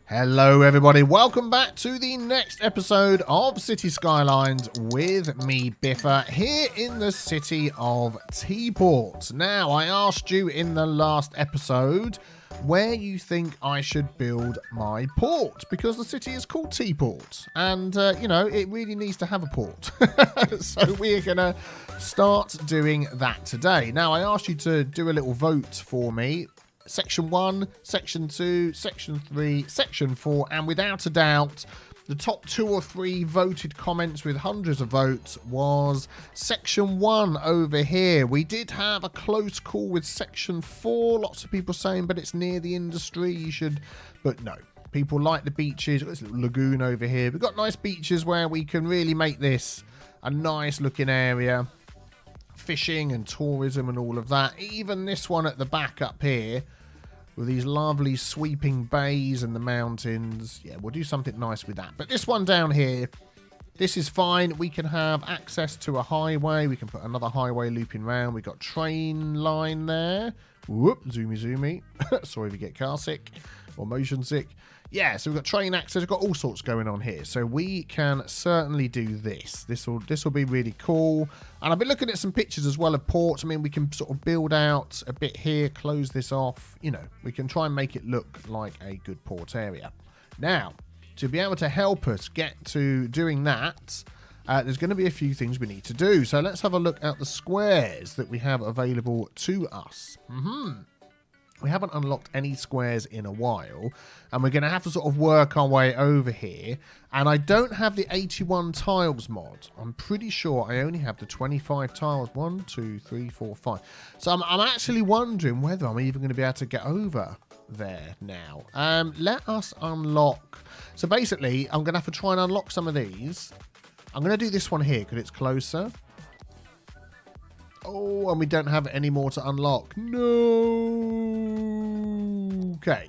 Hello everybody, welcome back to the next episode of City Skylines with me, Biffa, here in the city of Teaport. Now, I asked you in the last episode where you think I should build my port, because the city is called Teaport, and, you know, it really needs to have a port. So we're going to start doing that today. Now, I asked you to do a little vote for me. Section 1, Section 2, Section 3, Section 4, and without a doubt, the top 2 or 3 voted comments with hundreds of votes was Section 1 over here. We did have a close call with Section 4, lots of people saying, but it's near the industry, you should, but no. People like the beaches. There's a little lagoon over here. We've got nice beaches where we can really make this a nice looking area. Fishing and tourism and all of that. Even this one at the back up here with these lovely sweeping bays and the mountains. Yeah, we'll do something nice with that. But this one down here, this is fine. We can have access to a highway. We can put another highway looping round. We've got train line there. Whoop, zoomy. Sorry if you get car sick or motion sick. Yeah, so we've got train access. We've got all sorts going on here. So we can certainly do this. This will be really cool. And I've been looking at some pictures as well of ports. I mean, we can sort of build out a bit here, close this off. You know, we can try and make it look like a good port area. Now, to be able to help us get to doing that, there's going to be a few things we need to do. So let's have a look at the squares that we have available to us. We haven't unlocked any squares in a while, and we're going to have to sort of work our way over here. And I don't have the 81 tiles mod. I'm pretty sure I only have the 25 tiles. 1, 2, 3, 4, 5. So I'm actually wondering whether I'm even going to be able to get over there now. Let us unlock. So basically, I'm going to have to try and unlock some of these. I'm going to do this one here because it's closer. Oh, and we don't have any more to unlock. No. Okay.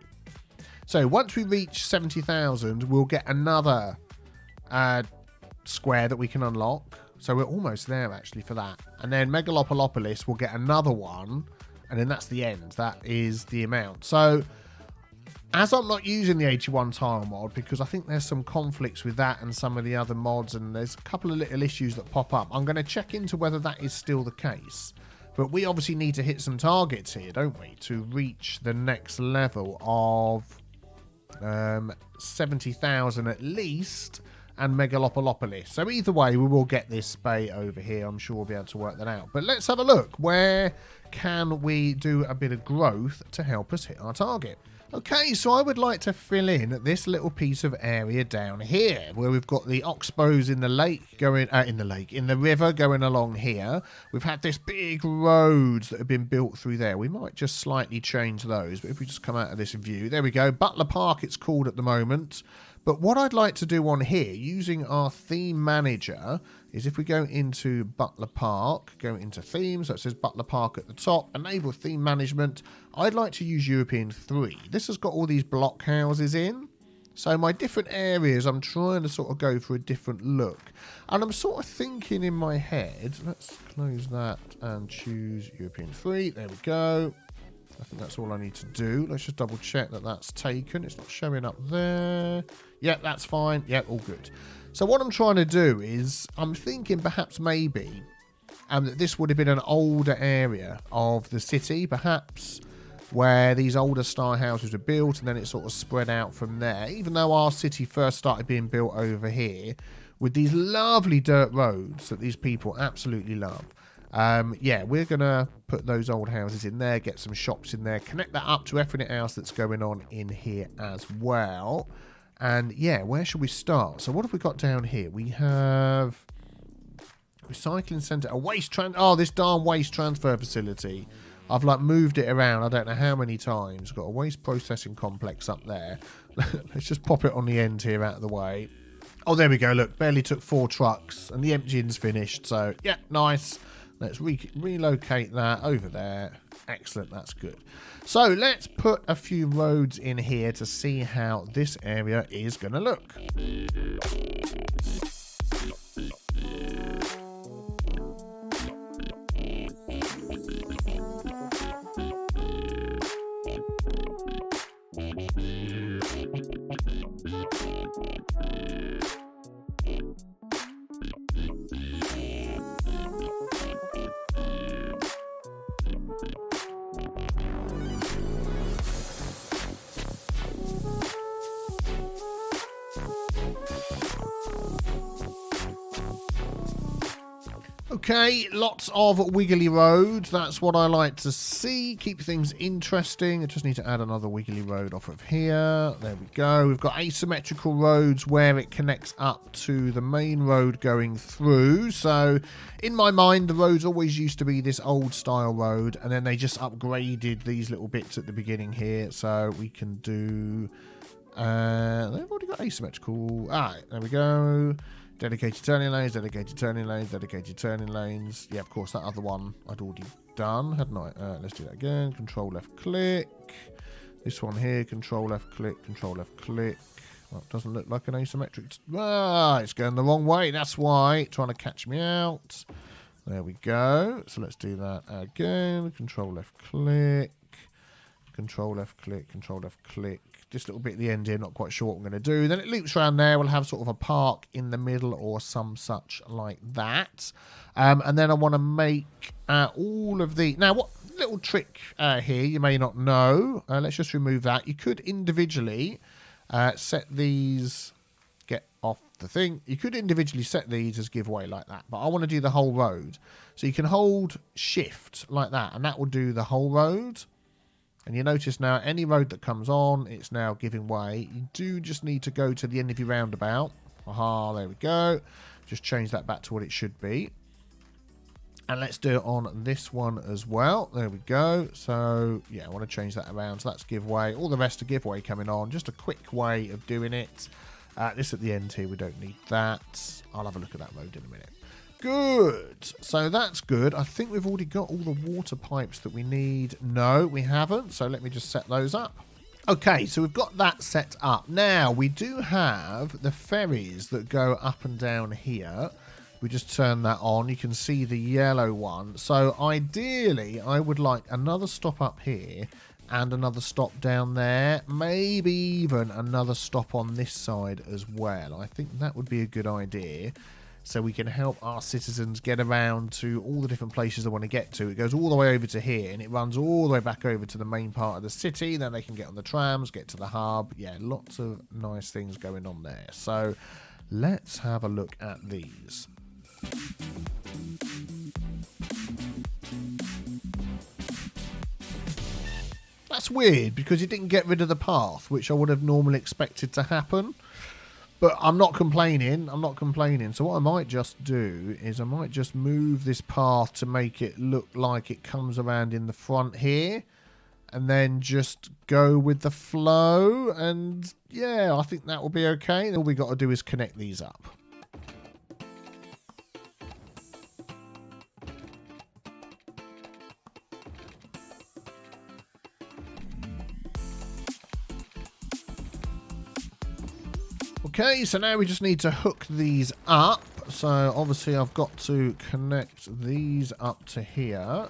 So once we reach 70,000, we'll get another square that we can unlock. So we're almost there, actually, for that. And then Megalopolopolis will get another one. And then that's the end. That is the amount. So as I'm not using the 81 tile mod, because I think there's some conflicts with that and some of the other mods, and there's a couple of little issues that pop up, I'm going to check into whether that is still the case. But we obviously need to hit some targets here, don't we, to reach the next level of 70,000 at least, and Megalopolopolis. So either way, we will get this bay over here. I'm sure we'll be able to work that out. But let's have a look. Where can we do a bit of growth to help us hit our target? Okay, so I would like to fill in this little piece of area down here where we've got the oxbows in the lake going in the river going along here. We've had this big roads that have been built through there. We might just slightly change those, but if we just come out of this view, there we go. Butler Park it's called at the moment. But what I'd like to do on here, using our theme manager, is if we go into Butler Park, go into themes, so it says Butler Park at the top, enable theme management, I'd like to use European 3. This has got all these block houses in. So my different areas, I'm trying to sort of go for a different look. And I'm sort of thinking in my head, let's close that and choose European 3. There we go. I think that's all I need to do. Let's just double check that that's taken. It's not showing up there. Yep, that's fine. Yep, all good. So what I'm trying to do is, I'm thinking perhaps maybe that this would have been an older area of the city, perhaps, where these older style houses were built, and then it sort of spread out from there. Even though our city first started being built over here with these lovely dirt roads that these people absolutely love. Yeah, we're going to put those old houses in there, get some shops in there, connect that up to everything else that's going on in here as well. And yeah, where should we start? So what have we got down here? We have recycling centre, a waste this darn waste transfer facility. I've like moved it around, I don't know how many times. Got a waste processing complex up there. Let's just pop it on the end here out of the way. Oh, there we go, look, barely took 4 trucks and the engine's finished. So yeah, nice. Let's relocate that over there. Excellent, that's good. So let's put a few roads in here to see how this area is going to look. Okay, lots of wiggly roads. That's what I like to see. Keep things interesting. I just need to add another wiggly road off of here. There we go. We've got asymmetrical roads where it connects up to the main road going through. So in my mind, the roads always used to be this old style road, and then they just upgraded these little bits at the beginning here. So we can do... they've already got asymmetrical. Ah, there we go. Dedicated turning lanes, dedicated turning lanes, dedicated turning lanes. Yeah, of course, that other one I'd already done, hadn't I? Let's do that again. Control left click. This one here, control left click, control left click. Well, it doesn't look like an asymmetric. Ah, it's going the wrong way. That's why. Trying to catch me out. There we go. So let's do that again. Control left click. Control left click, control left click. Just a little bit at the end here, not quite sure what I'm going to do. Then it loops around there. We'll have sort of a park in the middle or some such like that. And then I want to make all of the... Now, what little trick here you may not know. Let's just remove that. You could individually set these... Get off the thing. You could individually set these as giveaway like that. But I want to do the whole road. So you can hold shift like that. And that will do the whole road. And you notice now, any road that comes on, it's now giving way. You do just need to go to the end of your roundabout. Aha, there we go. Just change that back to what it should be. And let's do it on this one as well. There we go. So, yeah, I want to change that around. So that's giveaway. All the rest are giveaway coming on. Just a quick way of doing it. This at the end here, we don't need that. I'll have a look at that road in a minute. Good. So that's good. I think we've already got all the water pipes that we need. No, we haven't. So let me just set those up. Okay, so we've got that set up. Now, we do have the ferries that go up and down here. We just turn that on. You can see the yellow one. So ideally, I would like another stop up here and another stop down there. Maybe even another stop on this side as well. I think that would be a good idea. So we can help our citizens get around to all the different places they want to get to. It goes all the way over to here, and it runs all the way back over to the main part of the city. Then they can get on the trams, get to the hub. Yeah, lots of nice things going on there. So let's have a look at these. That's weird, because it didn't get rid of the path, which I would have normally expected to happen. But I'm not complaining. I'm not complaining. So what I might just do is I might just move this path to make it look like it comes around in the front here. And then just go with the flow. And yeah, I think that will be okay. All we got to do is connect these up. Okay, so now we just need to hook these up. So obviously I've got to connect these up to here.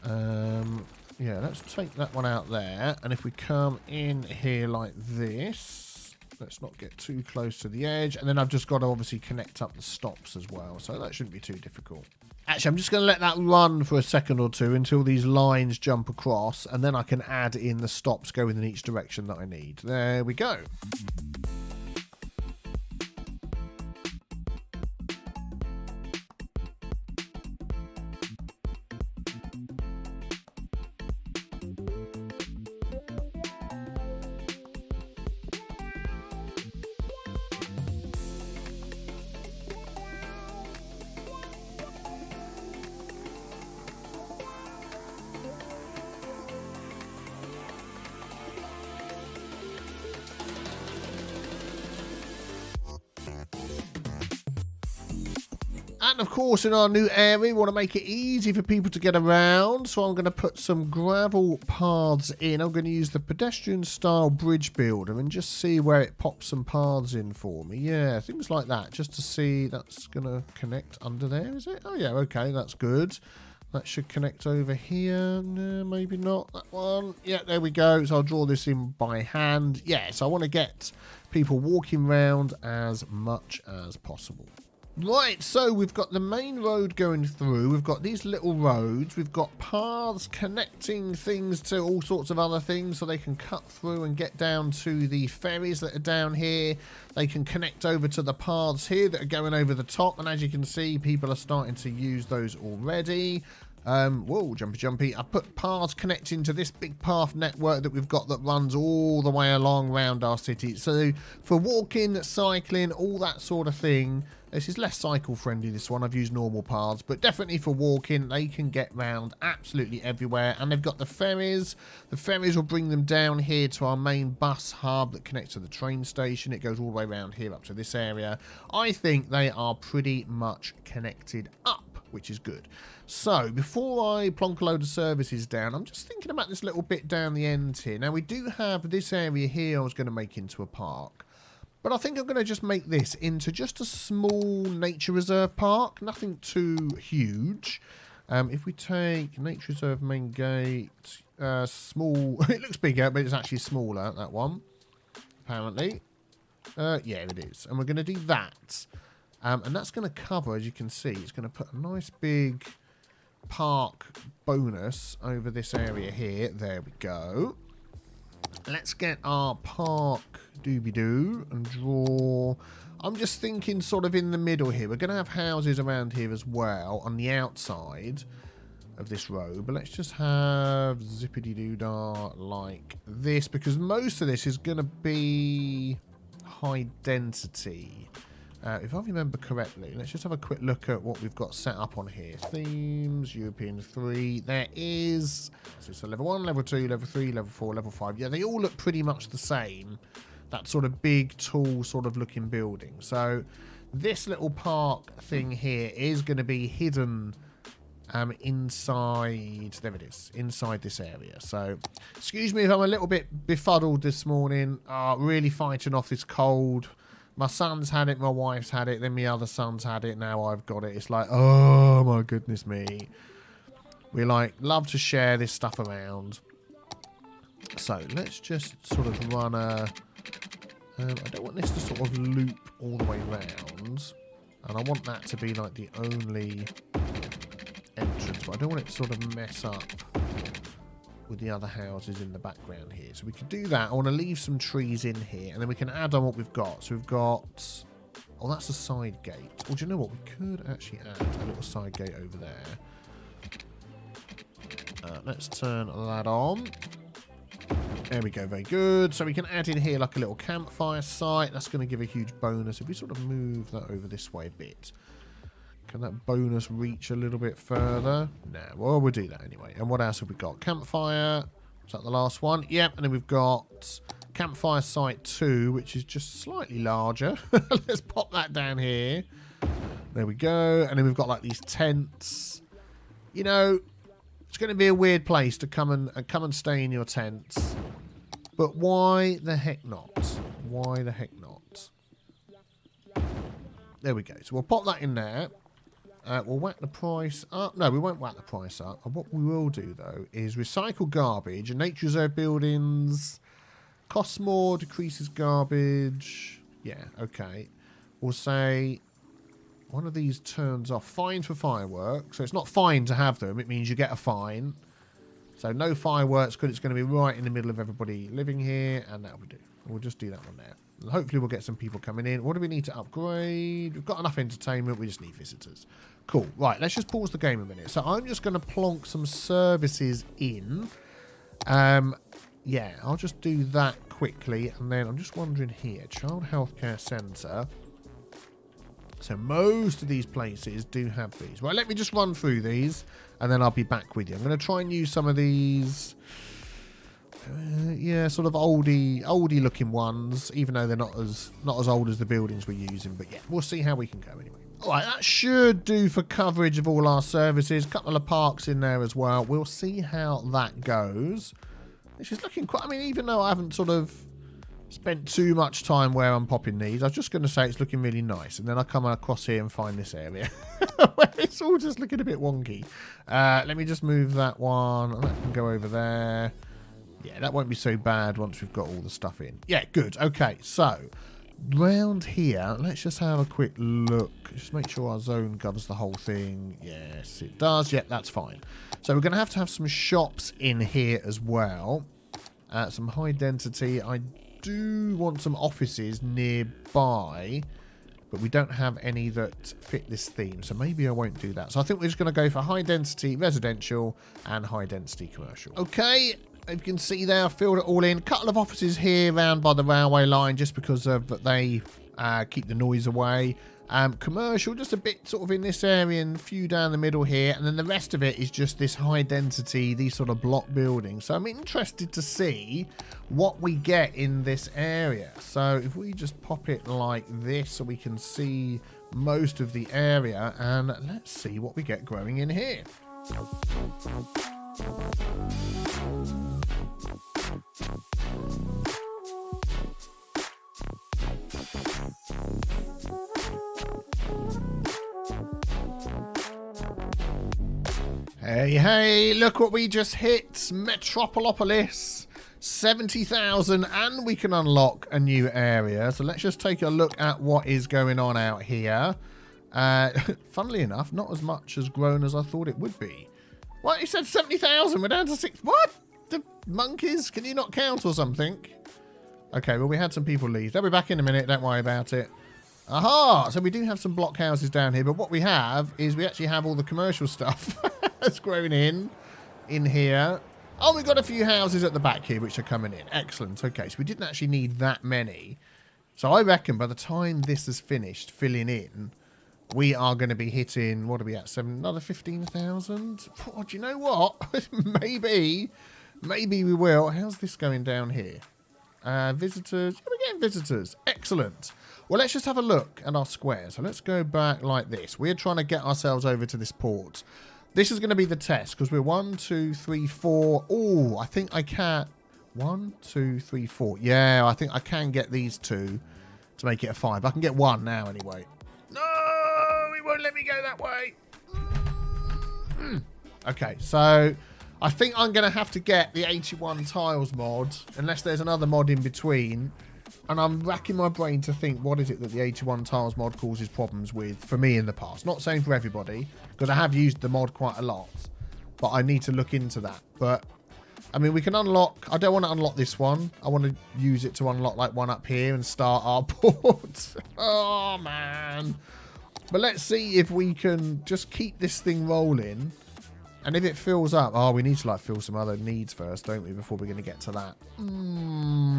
Yeah, let's take that one out there. And if we come in here like this, let's not get too close to the edge. And then I've just got to obviously connect up the stops as well. So that shouldn't be too difficult. Actually, I'm just going to let that run for a second or two until these lines jump across. And then I can add in the stops going in each direction that I need. There we go. And of course, in our new area, we want to make it easy for people to get around. So I'm going to put some gravel paths in. I'm going to use the pedestrian style bridge builder and just see where it pops some paths in for me. Yeah, things like that, just to see. That's going to connect under there, is it? Oh yeah, okay, that's good. That should connect over here. No, maybe not. That one. Yeah, there we go. So I'll draw this in by hand. Yeah, so I want to get people walking around as much as possible. Right, so we've got the main road going through. We've got these little roads. We've got paths connecting things to all sorts of other things so they can cut through and get down to the ferries that are down here. They can connect over to the paths here that are going over the top. And as you can see, people are starting to use those already. Whoa, jumpy. I put paths connecting to this big path network that we've got that runs all the way along around our city. So for walking, cycling, all that sort of thing. This is less cycle friendly, this one. I've used normal paths, but definitely for walking, they can get round absolutely everywhere. And they've got the ferries. The ferries will bring them down here to our main bus hub that connects to the train station. It goes all the way around here up to this area. I think they are pretty much connected up, which is good. So before I plonk a load of services down, I'm just thinking about this little bit down the end here. Now we do have this area here I was going to make into a park. But I think I'm going to just make this into just a small nature reserve park. Nothing too huge. If we take nature reserve main gate, small. It looks bigger, but it's actually smaller, that one. Apparently. Yeah, it is. And we're going to do that. And that's going to cover, as you can see, it's going to put a nice big park bonus over this area here. There we go. Let's get our park doobie-doo and draw. I'm just thinking sort of in the middle here. We're going to have houses around here as well on the outside of this road. But let's just have zippity-doo-dah like this, because most of this is going to be high density. If I remember correctly, let's just have a quick look at what we've got set up on here. Themes, European 3. There is... So level 1, level 2, level 3, level 4, level 5. Yeah, they all look pretty much the same. That sort of big, tall sort of looking building. So this little park thing here is going to be hidden inside... There it is. Inside this area. So excuse me if I'm a little bit befuddled this morning. Really fighting off this cold. My son's had it, my wife's had it, then my other son's had it, now I've got it. It's like, oh my goodness me. We like, love to share this stuff around. So, let's just sort of run a... I don't want this to sort of loop all the way round. And I want that to be like the only entrance. But I don't want it to sort of mess up with the other houses in the background here. So we can do that. I want to leave some trees in here, and then we can add on what we've got. So we've got... Oh, that's a side gate. Well, do you know what? We could actually add a little side gate over there. Let's turn that on. There we go. Very good. So we can add in here like a little campfire site. That's going to give a huge bonus. If we sort of move that over this way a bit. Can that bonus reach a little bit further? No, well, we'll do that anyway. And what else have we got? Campfire. Is that the last one? Yep. And then we've got Campfire Site 2, which is just slightly larger. Let's pop that down here. There we go. And then we've got like these tents. You know, it's going to be a weird place to come and stay in your tents. But why the heck not? Why the heck not? There we go. So we'll pop that in there. We'll whack the price up. No, we won't whack the price up. And what we will do, though, is recycle garbage. And nature reserve buildings costs more, decreases garbage. Yeah, okay. We'll say one of these turns off. Fine for fireworks. So it's not fine to have them. It means you get a fine. So no fireworks because it's going to be right in the middle of everybody living here. And that'll do. We'll just do that one there. And hopefully we'll get some people coming in. What do we need to upgrade? We've got enough entertainment. We just need visitors. Cool. Right, let's just pause the game a minute. So I'm just going to plonk some services in. Yeah, I'll just do that quickly. And then I'm just wondering here. Child Healthcare Centre. So most of these places do have these. Right, let me just run through these. And then I'll be back with you. I'm going to try and use some of these... yeah, sort of oldie looking ones, even though they're not as old as the buildings we're using. But yeah, we'll see how we can go anyway. All right, that should do for coverage of all our services. A couple of parks in there as well. We'll see how that goes. This is looking quite... I mean, even though I haven't sort of spent too much time where I'm popping these, I was just going to say it's looking really nice. And then I come across here and find this area where it's all just looking a bit wonky. Let me just move that one. And that can go over there. Yeah, that won't be so bad once we've got all the stuff in. Yeah, good. Okay, so round here, let's just have a quick look. Just make sure our zone covers the whole thing. Yes, it does. Yep, that's fine. So we're going to have some shops in here as well. Some high density. I do want some offices nearby, but we don't have any that fit this theme, so maybe I won't do that. So I think we're just going to go for high density residential and high density commercial. Okay, you can see there, I've filled it all in. A couple of offices here around by the railway line just because they keep the noise away. Commercial, just a bit sort of in this area and a few down the middle here. And then the rest of it is just this high density, these sort of block buildings. So I'm interested to see what we get in this area. So if we just pop it like this so we can see most of the area, and let's see what we get growing in here. Hey, hey, look what we just hit. Megalopolopolis. 70,000, and we can unlock a new area. So let's just take a look at what is going on out here. Funnily enough, not as much has grown as I thought it would be. What? You said 70,000? We're down to 6. What? The monkeys? Can you not count or something? Okay, well, we had some people leave. They'll be back in a minute. Don't worry about it. Aha! So we do have some block houses down here, but what we have is we actually have all the commercial stuff that's growing in here. Oh, we've got a few houses at the back here which are coming in. Excellent. Okay, so we didn't actually need that many. So I reckon by the time this is finished filling in, we are going to be hitting, what are we at, another 15,000? Oh, do you know what? maybe we will. How's this going down here? Visitors. Yeah, we're getting visitors. Excellent. Well, let's just have a look at our square. So let's go back like this. We're trying to get ourselves over to this port. This is going to be the test because we're 1, 2, 3, 4. Oh, I think I can. 1, 2, 3, 4. Yeah, I think I can get these two to make it a 5. I can get 1 now anyway. No, it won't let me go that way. Okay, so I think I'm going to have to get the 81 tiles mod unless there's another mod in between. And I'm racking my brain to think what is it that the 81 tiles mod causes problems with for me in the past. Not saying for everybody, because I have used the mod quite a lot. But I need to look into that. But, I mean, we can unlock... I don't want to unlock this one. I want to use it to unlock, like, one up here and start our port. Oh, man. But let's see if we can just keep this thing rolling. And if it fills up... Oh, we need to, like, fill some other needs first, don't we, before we're going to get to that.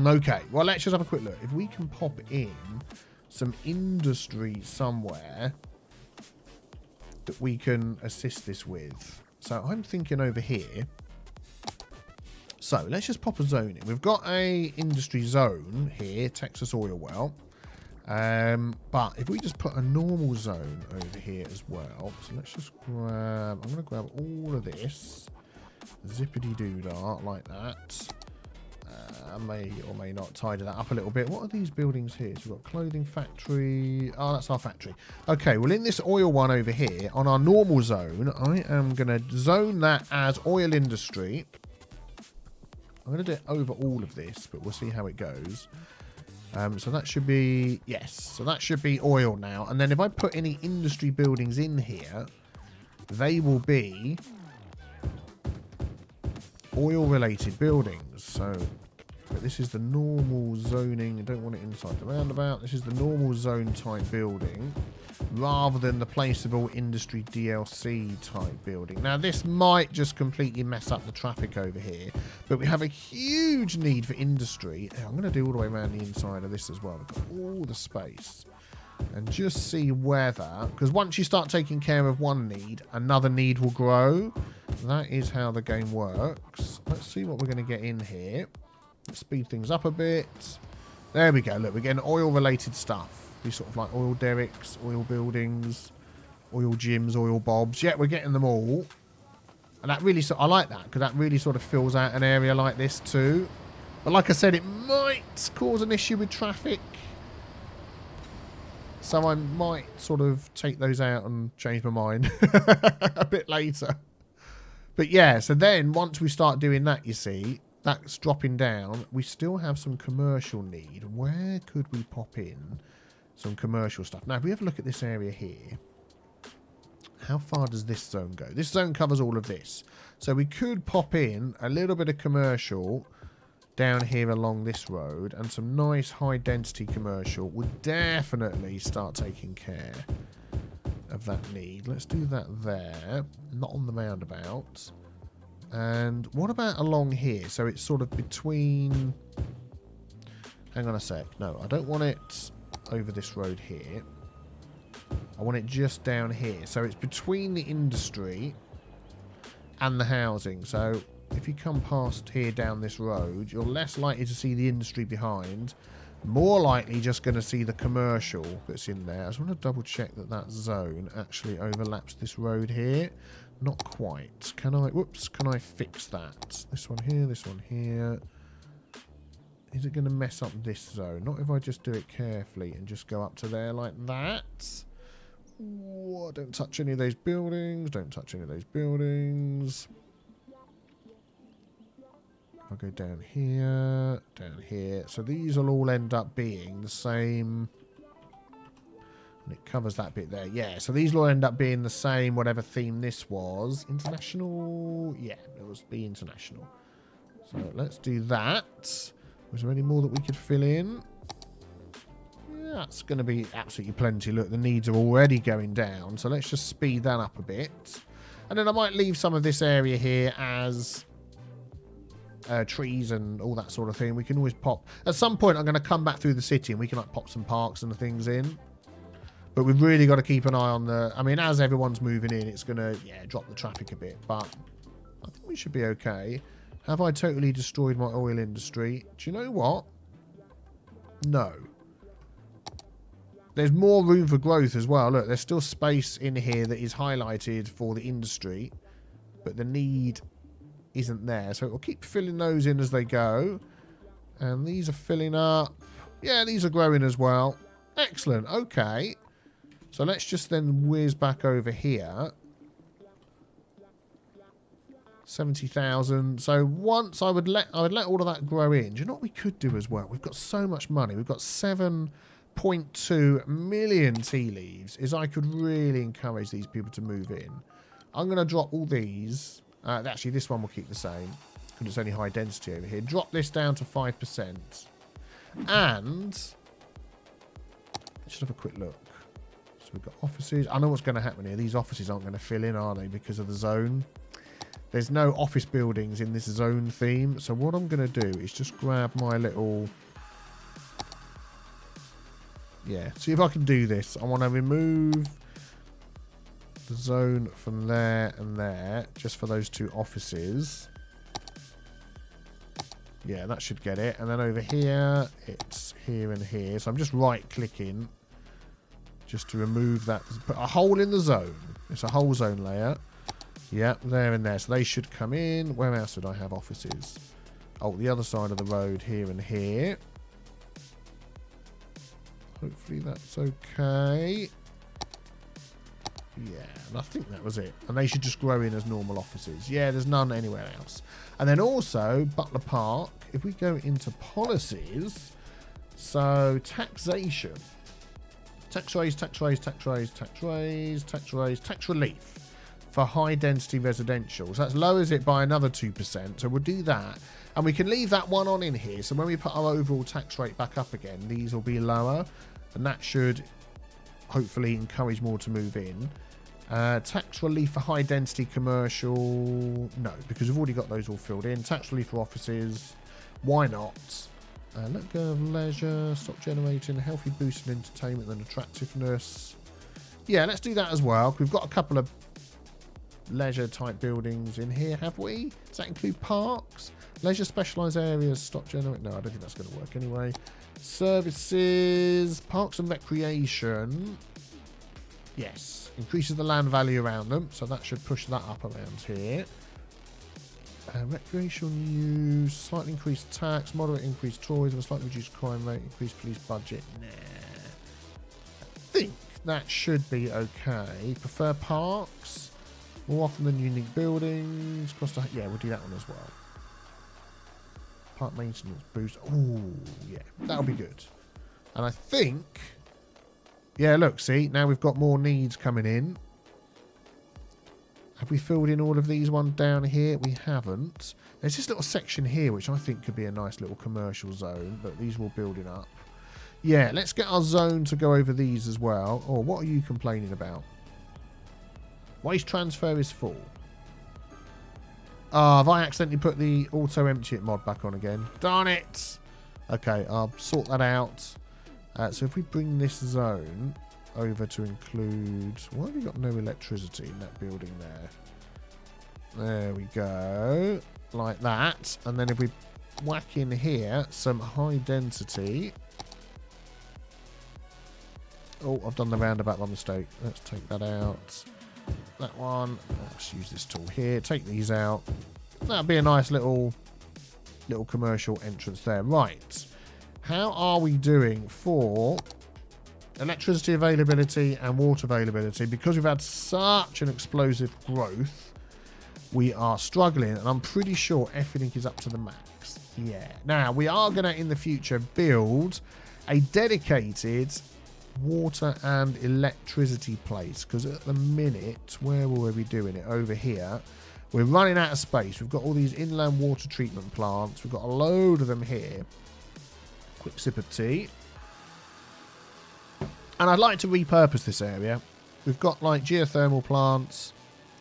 Okay. Well, let's just have a quick look. If we can pop in some industry somewhere that we can assist this with. So I'm thinking over here. So let's just pop a zone in. We've got a industry zone here, Texas Oil Well. But if we just put a normal zone over here as well. So let's just grab... I'm going to grab all of this. Zippity-doo-dah, like that. I may or may not tidy that up a little bit. What are these buildings here? So we've got clothing factory. Oh, that's our factory. Okay, well, in this oil one over here, on our normal zone, I am going to zone that as oil industry. I'm going to do it over all of this, but we'll see how it goes. So that should be... Yes, so that should be oil now. And then if I put any industry buildings in here, they will be oil-related buildings. So... But this is the normal zoning. I don't want it inside the roundabout. This is the normal zone type building rather than the placeable industry DLC type building. Now, this might just completely mess up the traffic over here, but we have a huge need for industry. I'm going to do all the way around the inside of this as well. We've got all the space. And just see whether... Because once you start taking care of one need, another need will grow. That is how the game works. Let's see what we're going to get in here. Speed things up a bit. There we go. Look, we're getting oil-related stuff. These sort of like oil derricks, oil buildings, oil gyms, oil bobs. Yeah, we're getting them all. And that really... I like that, because that really sort of fills out an area like this too. But like I said, it might cause an issue with traffic. So I might sort of take those out and change my mind a bit later. But yeah, so then once we start doing that, you see... that's dropping down. We still have some commercial need. Where could we pop in some commercial stuff? Now, if we have a look at this area here, how far does this zone go? This zone covers all of this. So we could pop in a little bit of commercial down here along this road, and some nice high density commercial would definitely start taking care of that need. Let's do that there, not on the roundabout. And what about along here? So it's sort of between, hang on a sec, no, I don't want it over this road here. I want it just down here. So it's between the industry and the housing. So if you come past here down this road, you're less likely to see the industry behind. More likely just going to see the commercial that's in there. I just want to double check that that zone actually overlaps this road here. Not quite. Can I, whoops, can I fix that? This one here, this one here. Is it going to mess up this zone? Not if I just do it carefully and just go up to there like that. Ooh, don't touch any of those buildings. Don't touch any of those buildings. I'll go down here, down here. So these will all end up being the same. And it covers that bit there. Yeah, so these will end up being the same, whatever theme this was. International? Yeah, it was be international. So let's do that. Was there any more that we could fill in? Yeah, that's going to be absolutely plenty. Look, the needs are already going down. So let's just speed that up a bit. And then I might leave some of this area here as trees and all that sort of thing. We can always pop. At some point, I'm going to come back through the city and we can like pop some parks and things in. But we've really got to keep an eye on the... I mean, as everyone's moving in, it's going to, yeah, drop the traffic a bit. But I think we should be okay. Have I totally destroyed my oil industry? Do you know what? No. There's more room for growth as well. Look, there's still space in here that is highlighted for the industry. But the need isn't there. So we'll keep filling those in as they go. And these are filling up. Yeah, these are growing as well. Excellent. Okay. So let's just then whiz back over here. 70,000. So once I would let all of that grow in. Do you know what we could do as well? We've got so much money. We've got 7.2 million tea leaves. Is I could really encourage these people to move in. I'm going to drop all these. Actually, this one will keep the same because it's only high density over here. Drop this down to 5%. And let's just have a quick look. So we've got offices. I know what's going to happen here. These offices aren't going to fill in, are they, because of the zone? There's no office buildings in this zone theme. So what I'm going to do is just grab my little... Yeah, see if I can do this. I want to remove the zone from there and there, just for those two offices. Yeah, that should get it. And then over here, it's here and here. So I'm just right-clicking just to remove that. Put a hole in the zone. It's a whole zone layer. Yep, there and there. So they should come in. Where else did I have offices? Oh, the other side of the road, here and here. Hopefully that's okay. Yeah, and I think that was it. And they should just grow in as normal offices. Yeah, there's none anywhere else. And then also, Butler Park, if we go into policies, so taxation. Tax raise, tax raise, tax raise, tax raise, tax raise, tax relief for high density residential. So that lowers it by another 2%. So we'll do that. And we can leave that one on in here. So when we put our overall tax rate back up again, these will be lower. And that should hopefully encourage more to move in. Tax relief for high density commercial. No, because we've already got those all filled in. Tax relief for offices. Why not? Let go of leisure. Stop generating. Healthy boost in entertainment and attractiveness. Yeah, let's do that as well. We've got a couple of leisure type buildings in here, have we? Does that include parks? Leisure specialised areas. Stop generating. No, I don't think that's going to work anyway. Services. Parks and recreation. Yes. Increases the land value around them. So that should push that up around here. Recreational use. Slightly increased tax. Moderate increased tourism. Slightly reduced crime rate. Increased police budget. Nah. I think that should be okay. Prefer parks. More often than unique buildings. Costa. Yeah, we'll do that one as well. Park maintenance boost. Oh, yeah. That'll be good. And I think... Yeah, look, see? Now we've got more needs coming in. Have we filled in all of these ones down here? We haven't. There's this little section here, which I think could be a nice little commercial zone, but these will building up. Yeah, let's get our zone to go over these as well. Oh, what are you complaining about? Waste transfer is full. Ah, have I accidentally put the auto empty it mod back on again? Darn it! Okay, I'll sort that out. So if we bring this zone over to include... Why have we got no electricity in that building there? There we go. Like that. And then if we whack in here some high density... Oh, I've done the roundabout by mistake. Let's take that out. That one. Let's use this tool here. Take these out. That'll be a nice little commercial entrance there. Right. How are we doing for electricity availability and water availability? Because we've had such an explosive growth, we are struggling. And I'm pretty sure everything is up to the max. Yeah. Now, we are going to, in the future, build a dedicated... water and electricity place, because at the minute, where will we be doing it? Over here. We're running out of space. We've got all these inland water treatment plants. We've got a load of them here. Quick sip of tea. And I'd like to repurpose this area. We've got like geothermal plants.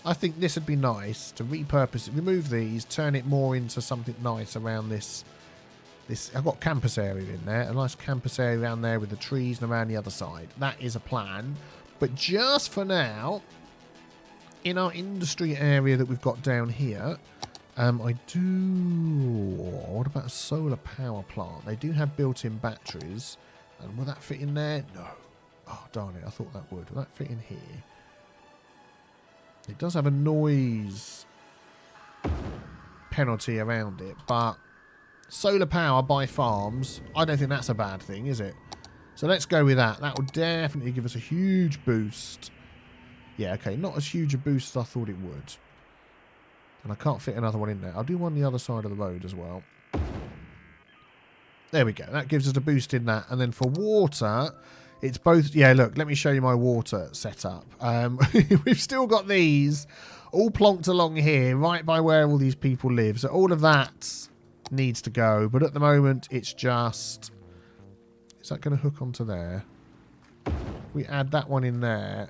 I think this would be nice to repurpose it. Remove these, turn it more into something nice around this. I've got campus area in there, a nice campus area around there with the trees and around the other side. That is a plan. But just for now, in our industry area that we've got down here, what about a solar power plant? They do have built-in batteries. And will that fit in there? No. Oh, darn it. I thought that would. Will that fit in here? It does have a noise penalty around it, but... solar power by farms, I don't think that's a bad thing, is it? So let's go with that. That will definitely give us a huge boost. Yeah, okay, not as huge a boost as I thought it would. And I can't fit another one in there. I'll do one on the other side of the road as well. There we go. That gives us a boost in that. And then for water, it's both... Yeah, look, let me show you my water setup. We've still got these all plonked along here, right by where all these people live. So all of that... needs to go, but at the moment it's just... Is that going to hook onto there? We add that one in there.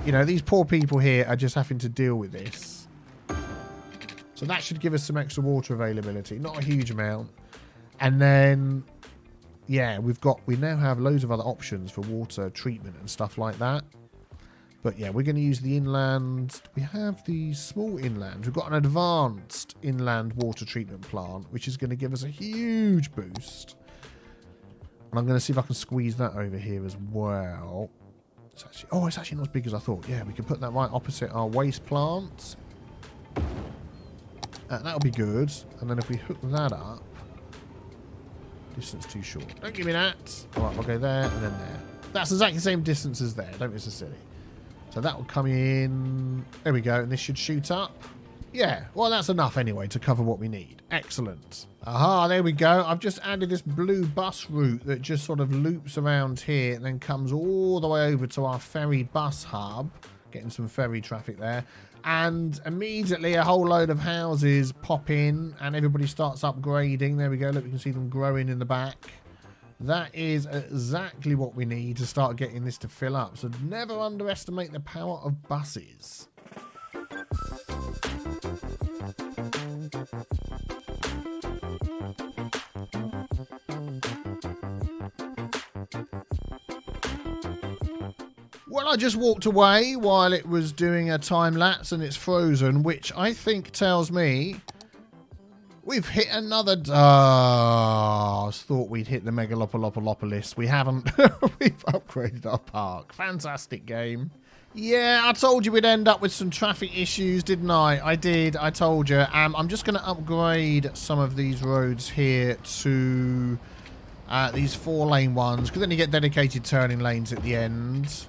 You know, these poor people here are just having to deal with this. So that should give us some extra water availability. Not a huge amount. And then, yeah, we now have loads of other options for water treatment and stuff like that. But yeah, we're going to use the inland. We have the small inland. We've got an advanced inland water treatment plant, which is going to give us a huge boost. And I'm going to see if I can squeeze that over here as well. It's actually not as big as I thought. Yeah, we can put that right opposite our waste plant. That'll be good. And then if we hook that up. Distance too short. Don't give me that. All right, we'll go there and then there. That's exactly the same distance as there. Don't be so silly. So that will come in. There we go. And this should shoot up. Yeah. Well, that's enough anyway to cover what we need. Excellent. Aha, there we go. I've just added this blue bus route that just sort of loops around here and then comes all the way over to our ferry bus hub. Getting some ferry traffic there. And immediately a whole load of houses pop in and everybody starts upgrading. There we go. Look, we can see them growing in the back. That is exactly what we need to start getting this to fill up. So never underestimate the power of buses. Well, I just walked away while it was doing a time lapse and it's frozen, which I think tells me we've hit another... I thought we'd hit the Megalopolopolis. We haven't. We've upgraded our park. Fantastic game. Yeah, I told you we'd end up with some traffic issues, didn't I? I did. I told you. I'm just going to upgrade some of these roads here to these 4-lane ones, because then you get dedicated turning lanes at the end.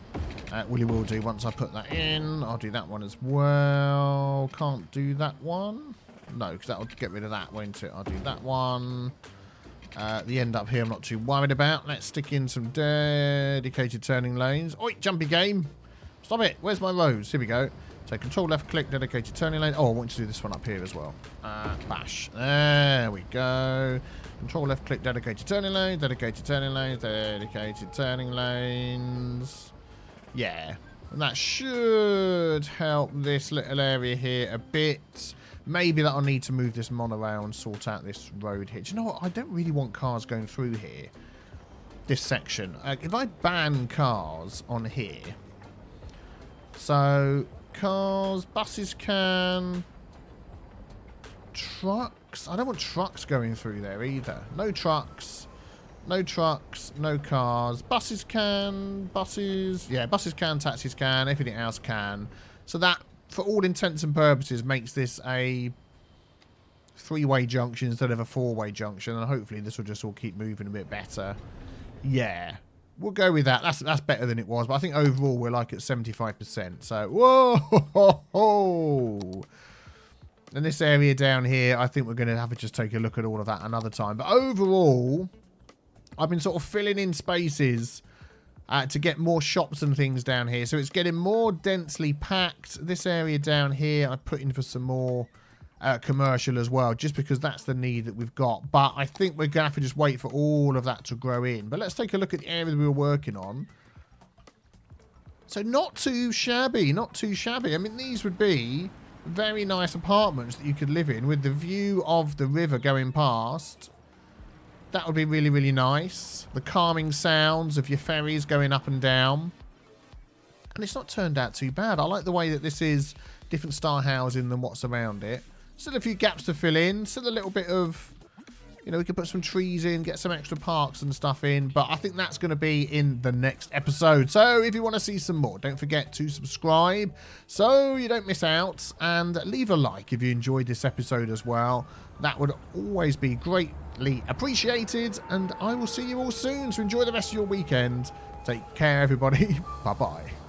Willy will do once I put that in. I'll do that one as well. Can't do that one. No, because that'll get rid of that, won't it? I'll do that one. The end up here I'm not too worried about. Let's stick in some dedicated turning lanes. Oi, jumpy game. Stop it. Where's my roads? Here we go. So control left click, dedicated turning lane. Oh, I want to do this one up here as well. Bash. There we go. Control left click, dedicated turning lanes, dedicated turning lanes, dedicated turning lanes. Yeah. And that should help this little area here a bit. Maybe that'll need to move this monorail and sort out this road here. Do you know what? I don't really want cars going through here. This section. If I ban cars on here. So, cars, buses can. Trucks. I don't want trucks going through there either. No trucks. No trucks. No cars. Buses can. Buses. Yeah, buses can. Taxis can. Everything else can. So that, for all intents and purposes, makes this a 3-way junction instead of a 4-way junction, and hopefully this will just all keep moving a bit better. Yeah, we'll go with that. That's better than it was, but I think overall we're like at 75%. So, whoa! And this area down here, I think we're going to have to just take a look at all of that another time. But overall, I've been sort of filling in spaces to get more shops and things down here. So it's getting more densely packed. This area down here, I put in for some more commercial as well, just because that's the need that we've got. But I think we're going to have to just wait for all of that to grow in. But let's take a look at the area we were working on. So not too shabby, not too shabby. I mean, these would be very nice apartments that you could live in with the view of the river going past. That would be really, really nice. The calming sounds of your ferries going up and down. And it's not turned out too bad. I like the way that this is different style housing than what's around it. Still a few gaps to fill in. Still a little bit of, you know, we could put some trees in, get some extra parks and stuff in. But I think that's going to be in the next episode. So if you want to see some more, don't forget to subscribe so you don't miss out. And leave a like if you enjoyed this episode as well. That would always be greatly appreciated. And I will see you all soon. So enjoy the rest of your weekend. Take care, everybody. Bye-bye.